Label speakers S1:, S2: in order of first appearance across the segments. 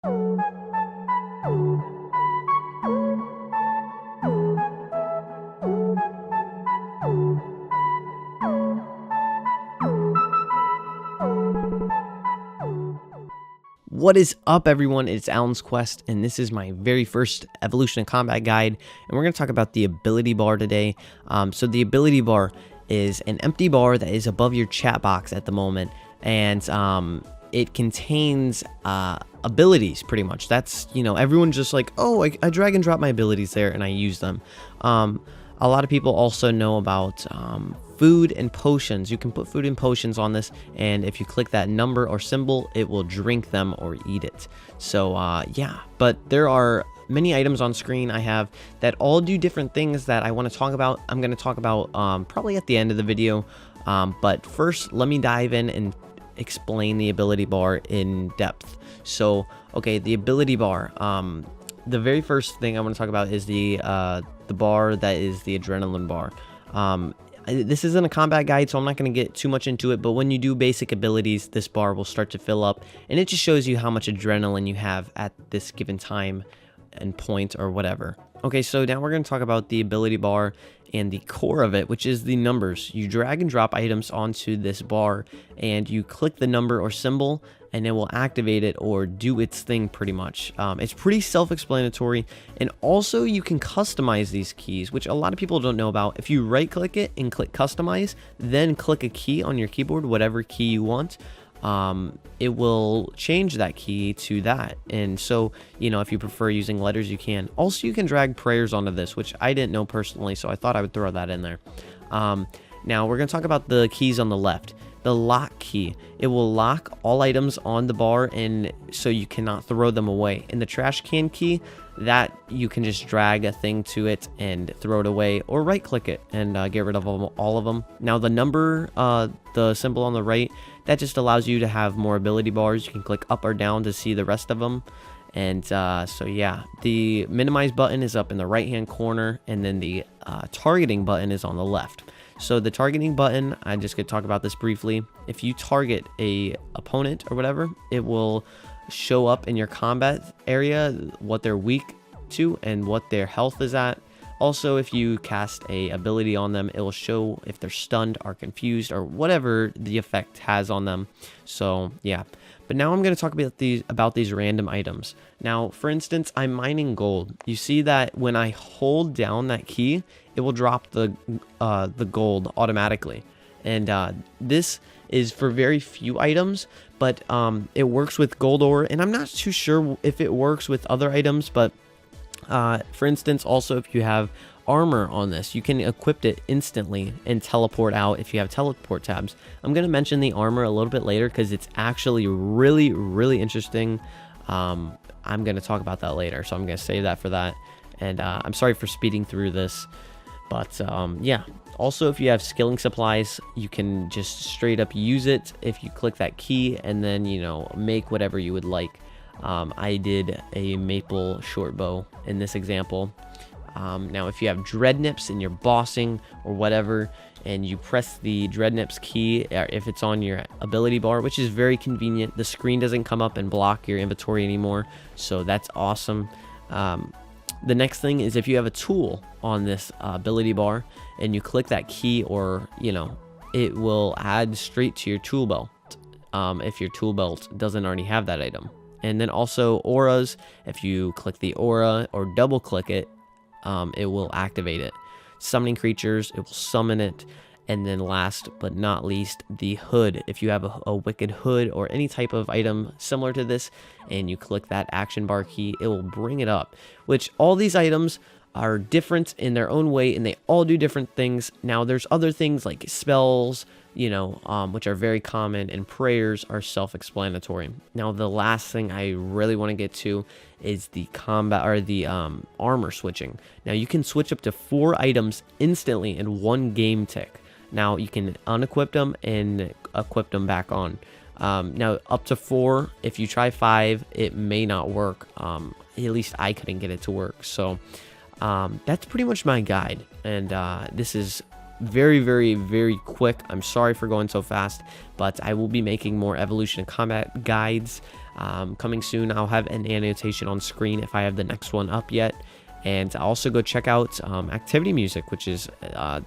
S1: What is up, everyone? It's Alan's Quest, and this is my very first Evolution of Combat guide, and we're going to talk about the ability bar today. So the ability bar is an empty bar that is above your chat box at the moment, and it contains abilities, pretty much. That's, everyone's just like, oh, I drag and drop my abilities there, and I use them. A lot of people also know about food and potions. You can put food and potions on this, and if you click that number or symbol, it will drink them or eat it. So yeah, but there are many items on screen I have that all do different things that I want to talk about. I'm going to talk about probably at the end of the video, but first let me dive in and explain the ability bar in depth. So okay, the ability bar, the very first thing I want to talk about is the bar that is the adrenaline bar. This isn't a combat guide, so I'm not going to get too much into it, but when you do basic abilities, this bar will start to fill up, and it just shows you how much adrenaline you have at this given time and point or whatever. Okay, so now we're going to talk about the ability bar and the core of it, which is the numbers. You drag and drop items onto this bar, and you click the number or symbol, and it will activate it or do its thing pretty much. It's pretty self-explanatory, and also you can customize these keys, which a lot of people don't know about. If you right click it and click customize, then click a key on your keyboard, whatever key you want, it will change that key to that. And so, if you prefer using letters, you can. Also, you can drag prayers onto this, which I didn't know personally, so I thought I would throw that in there. Now we're going to talk about the keys on the left. The lock key, it will lock all items on the bar, and so you cannot throw them away. And the trash can key, that you can just drag a thing to it and throw it away, or right click it and get rid of all of them. Now the number, the symbol on the right, that just allows you to have more ability bars. You can click up or down to see the rest of them. And so yeah, the minimize button is up in the right hand corner, and then the targeting button is on the left. So the targeting button, I'm just going to talk about this briefly. If you target a opponent or whatever, it will show up in your combat area what they're weak to and what their health is at. Also, if you cast a ability on them, it will show if they're stunned or confused or whatever the effect has on them. So yeah, but now I'm going to talk about these random items. Now, for instance, I'm mining gold. You see that when I hold down that key, it will drop the gold automatically. And this is for very few items, but it works with gold ore, and I'm not too sure if it works with other items, but for instance, also if you have armor on this, you can equip it instantly and teleport out if you have teleport tabs. I'm going to mention the armor a little bit later because it's actually really, really interesting. I'm going to talk about that later, so I'm going to save that for that. And I'm sorry for speeding through this, but yeah. Also, if you have skilling supplies, you can just straight up use it if you click that key and then, make whatever you would like. I did a maple short bow in this example. Now, if you have dread nips and you're bossing or whatever, and you press the dread nips key, if it's on your ability bar, which is very convenient, the screen doesn't come up and block your inventory anymore, so that's awesome. The next thing is if you have a tool on this ability bar and you click that key, or it will add straight to your tool belt if your tool belt doesn't already have that item. And then also auras, if you click the aura or double click it, it will activate it. Summoning creatures, it will summon it. And then last but not least, the hood. If you have a wicked hood or any type of item similar to this, and you click that action bar key, it will bring it up. Which all these items are different in their own way, and they all do different things. Now, there's other things like spells, which are very common, and prayers are self-explanatory. Now, the last thing I really want to get to is the combat or the armor switching. Now, you can switch up to 4 items instantly in one game tick. Now, you can unequip them and equip them back on. Now, up to 4. If you try 5, it may not work. At least I couldn't get it to work. So that's pretty much my guide. And this is very, very, very quick. I'm sorry for going so fast, but I will be making more Evolution of Combat guides. coming soon. I'll have an annotation on screen if I have the next one up yet. And also go check out Activity Music, which is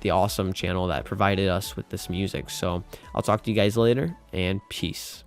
S1: the awesome channel that provided us with this music. So I'll talk to you guys later, and peace.